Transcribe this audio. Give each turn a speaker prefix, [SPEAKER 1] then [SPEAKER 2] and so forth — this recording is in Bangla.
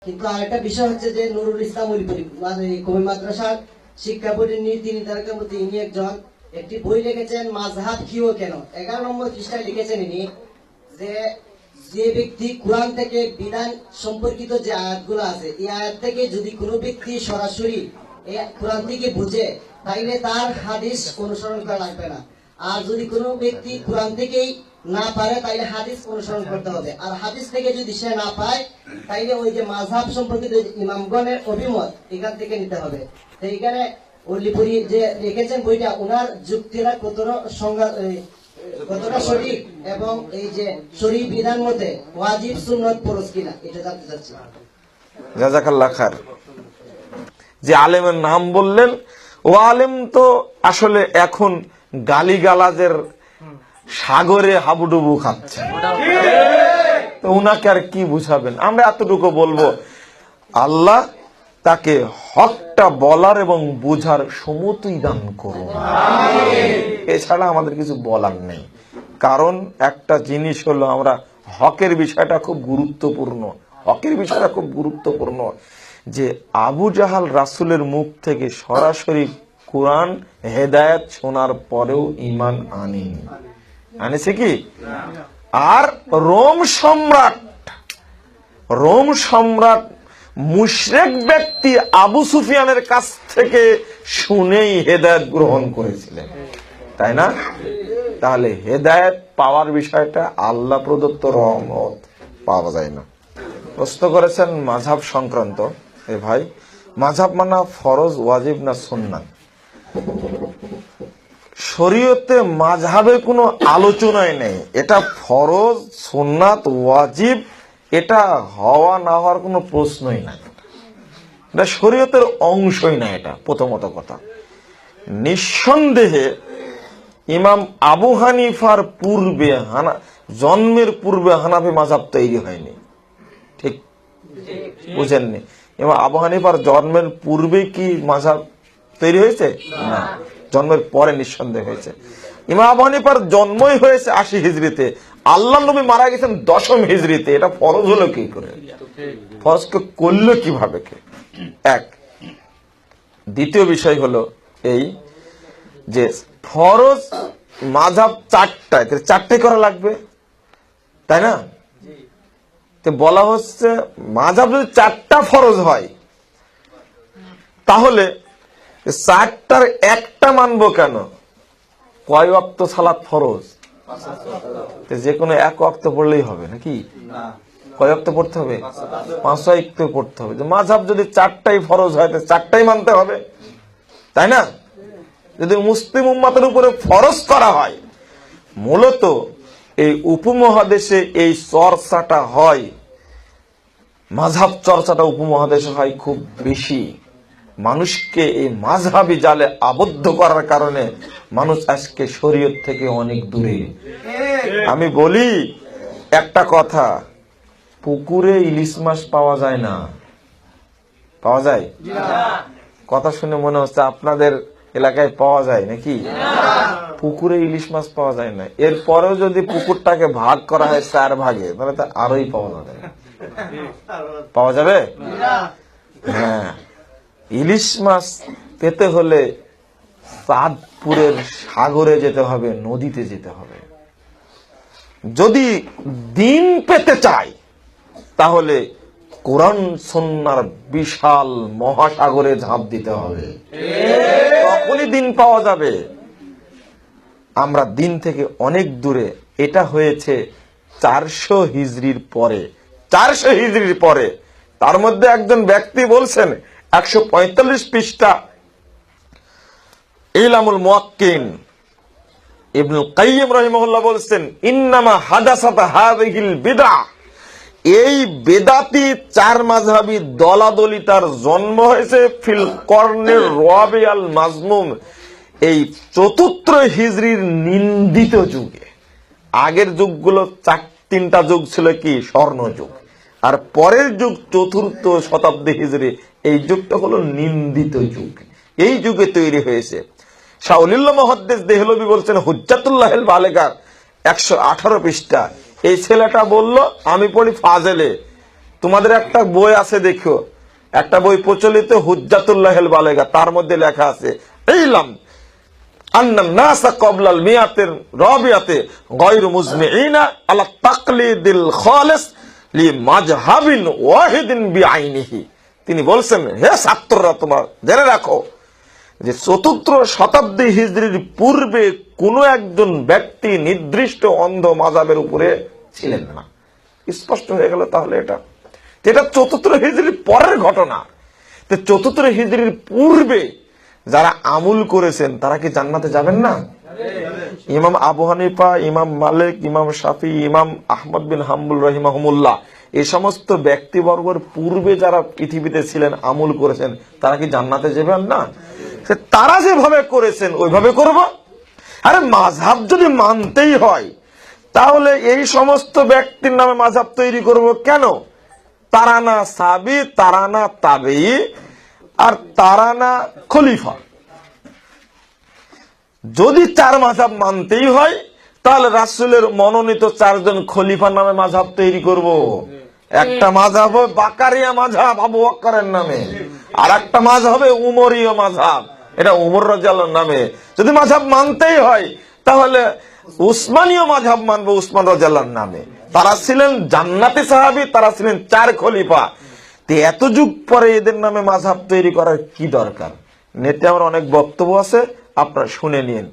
[SPEAKER 1] কিন্তু আরেকটা বিষয় হচ্ছে যে নুরুল ইসলাম কবি মাদ্রাসার শিক্ষা বোর্ডের নীতি নির্ধারকের মধ্যে ইনি একটি বই লিখেছেন, মাযহাব কি ও কেন। 11 নম্বর পৃষ্ঠায় লিখেছেন ইনি যে যে ব্যক্তি কোরআন থেকে বিধান সম্পর্কিত যে আয়াতগুলো আছে, এই আয়াত থেকে যদি কোনো ব্যক্তি সরাসরি এই কোরআন থেকে বুঝে, তাইলে তার হাদিস অনুসরণ করা লাগবে না। আর যদি কোনো ব্যক্তি কোরআন থেকেই না পারে, তাইলে হাদিস অনুসরণ করতে হবে। আর হাদিস থেকে যদি সে না পায়, তাইলে ওই যে মাযহাব সম্পর্কিত ইমামগণের অভিমত এখান থেকে নিতে হবে। তো এখানে অলিপুরি যে লিখেছেন বইটা, ওনার যুক্তিরা কতটা সঠিক এবং এই যে শরীর বিধান মতে ওয়াজিব সুন্নাত ফরজ কিনা, এটা জানতে চাচ্ছি।
[SPEAKER 2] জাযাকাল্লাহ খায়ের। যে আলেমের নাম বললেন, ও আলেম তো আসলে এখন গালিগালাজের সাগরে হাবুডুবু খাচ্ছে, তো উনাকে আর কি বুঝাবেন। আমরা এতটুকু বলবো, আল্লাহ তাকে হকটা বলার এবং বুঝার সমতুই দান করুন, এছাড়া আমাদের কিছু বলার নেই। কারণ একটা জিনিস হলো, আমরা হকের বিষয়টা খুব গুরুত্বপূর্ণ, হকের বিষয়টা খুব গুরুত্বপূর্ণ যে আবু জাহাল রাসূলের মুখ থেকে সরাসরি কোরআন হেদায়েত শোনার পরেও ঈমান আনেনি, আনেছে কি? আর রোম সম্রাট মুশরিক ব্যক্তি আবু সুফিয়ানের কাছ থেকে শুনেই হেদায়েত গ্রহণ করেছিলেন, তাই না? তাহলে হেদায়েত পাওয়ার বিষয়টা আল্লাহ প্রদত্ত রহমত, পাওয়া যায় না। প্রশ্ন করেছেন মাযহাব সংক্রান্ত। এ ভাই, মাযহাব মানা ফরজ, ওয়াজিব না সুন্নাত? শরীয়তে মাযহাবের কোনো আলোচনাই নেই। এটা ফরজ, সুন্নাত, ওয়াজিব, এটা হওয়া না হওয়ার কোনো প্রশ্নই নাই। এটা শরীয়তের অংশই না, এটা প্রথমত কথা। নিঃসন্দেহে ইমাম আবু হানিফার পূর্বে জন্মের পূর্বে হানাফি মাযহাব তৈরি হয়নি, ঠিক বুঝেননি? ইমাম আবু হানিফার জন্মের পূর্বে কি মাযহাব তৈরি হয়েছে? না, জন্মের পরে নিঃসন্দেহ হয়েছে। ইমাম আবু হানিফার জন্মই হয়েছে 80 হিজরিতে, আল্লাহ নবী মারা গেছেন 10ম হিজরিতে। এটা ফরজ হলো কি করে? ফরজকে করলো কিভাবে কে? এক। দ্বিতীয় বিষয় হলো এই যে ফরজ মাযহাব 4টায় করা লাগবে, তাই না? তো বলা হচ্ছে মাযহাব যদি 4টা ফরজ হয়, তাহলে 4টার একটা মানবো কেন? কয় ওয়াক্ত সালাত ফরজ? যে কোনো এক ওয়াক্ত পড়লেই হবে নাকি? কয় ওয়াক্ত পড়তে হবে? 5 ওয়াক্ত পড়তে হবে। মাযহাব যদি 4টাই ফরজ হয়, তো 4টাই মানতে হবে, তাই না? যদি মুসলিম উম্মতের উপরে ফরজ করা হয়, মূলত এই উপমহাদেশে এই চর্চাটা হয়, মাযহাব চর্চাটা উপমহাদেশে হয় খুব বেশি। মানুষকে এই মাযহাবি জালে আবদ্ধ করার কারণে মানুষ আজকে শরীয়ত থেকে অনেক দূরে। আমি বলি একটা কথা, পুকুরে ইলিশ মাছ পাওয়া যায় না, পাওয়া যায়? কথা শুনে মনে হচ্ছে আপনাদের এলাকায় পাওয়া যায় নাকি? পুকুরে ইলিশ মাছ পাওয়া যায় না। এরপরেও যদি পুকুরটাকে ভাগ করা হয় 4 ভাগে, তাহলে তো আরোই পাওয়া যাবে, পাওয়া যাবে। হ্যাঁ, ইলিশ মাছ পেতে হলে চাঁদপুরের সাগরে যেতে হবে, নদীতে যেতে হবে। যদি দিন পেতে চাই, তাহলে কোরআন সুন্নাহর বিশাল মহাসাগরে ঝাঁপ দিতে হবে, তখনই দিন পাওয়া যাবে। আমরা দিন থেকে অনেক দূরে। এটা হয়েছে 400 হিজরির পরে, 400 হিজরির পরে। তার মধ্যে একজন ব্যক্তি বলছেন, 145 পৃষ্ঠা ইলামুল মুওয়াক্কিন ইবনুল কাইয়্যিম রাহিমাহুল্লাহ বলছেন, ইন্নামা হাদাসাত হাযিহিল বিদআ, এই বেদাতি 4 মাযহাবী দলাদলিতার জন্ম হয়েছে ফিল কর্নের রাবিআল মাজমুম, এই 4র্থ হিজরির নিন্দিত যুগে। আগের যুগগুলো 3টা যুগ ছিল কি স্বর্ণ যুগ, আর পরের যুগ 4র্থ শতাব্দী হিজরি, এই যুগটা হলো নিন্দিত যুগ। এই যুগে তৈরি হয়েছে। শাউলিল্লাহ মুহাদ্দিস দেহলভী বলছেন হুজ্জাতুল্লাহিল বালেগার 118 পৃষ্ঠা, এই ছেলেটা বলল আমি পড়ি ফাজেলে, তোমাদের একটা বই আছে, দেখো একটা বই প্রচলিত, হুজ্জাতুল্লাহিল বালেগা, তার মধ্যে লেখা আছে ইলাম আন্নান নাসা ক্বাবলাল মিয়াতির রাবিয়াতে গায়রু মুজমিইনা আলা তাকলিদিল খালিস লিমাযহাবিন ওয়াহিদিন বিআইনিহি। তিনি বলছেন, হে ছাত্ররা, তোমরা জেনে রাখো যে ৪র্থ শতাব্দী হিজরির পূর্বে কোন একজন ব্যক্তি নির্দিষ্ট অন্ধ মাযহাবের উপরে ছিলেন না। স্পষ্ট হয়ে গেল তাহলে এটা ৪র্থ হিজরির পরের ঘটনা। ৪র্থ হিজরির পূর্বে যারা আমল করেছেন তারা কি জান্নাতে যাবেন না? ইমাম আবু হানিফা, ইমাম মালিক, ইমাম শাফি, ইমাম আহমদ বিন হাম্বল রাহিমাহুমুল্লাহ, এই সমস্ত ব্যক্তিবর্গের পূর্বে যারা পৃথিবীতে ছিলেন, আমল করেছেন, তারা কি জান্নাতে যাবেন না? তারা যেভাবে করেছেন ওইভাবে করব। আরে মাযহাব যদি মানতেই হয় তাহলে এই সমস্ত ব্যক্তির নামে মাযহাব তৈরি করব কেন? তারা না সাহাবী, তারা না তাবেঈ, আর তারা না খলিফা। যদি ৪ মাযহাব মানতেই হয় তাহলে রাসূলের মনোনীত ৪ জন খলিফার নামে মাযহাব তৈরি করব। একটা মাযহাব হবে বাকারিয়া মাযহাব আবু বকরের নামে, আর একটা মাযহাব হবে উমরীয় মাযহাব, এটা উমর রাদিয়াল্লাহু নামে। যদি মাযহাব মানতেই হয় তাহলে উসমানীয় মাযহাব মানবো উসমান রাদিয়াল্লাহু নামে। তারা ছিলেন জান্নাতি সাহাবী, তারা ছিলেন ৪ খলিফা। এত যুগ পরে এদের নামে মাযহাব তৈরি করার কি দরকার? নেটে আমার অনেক বক্তব্য আছে, আপনারা শুনে নিন।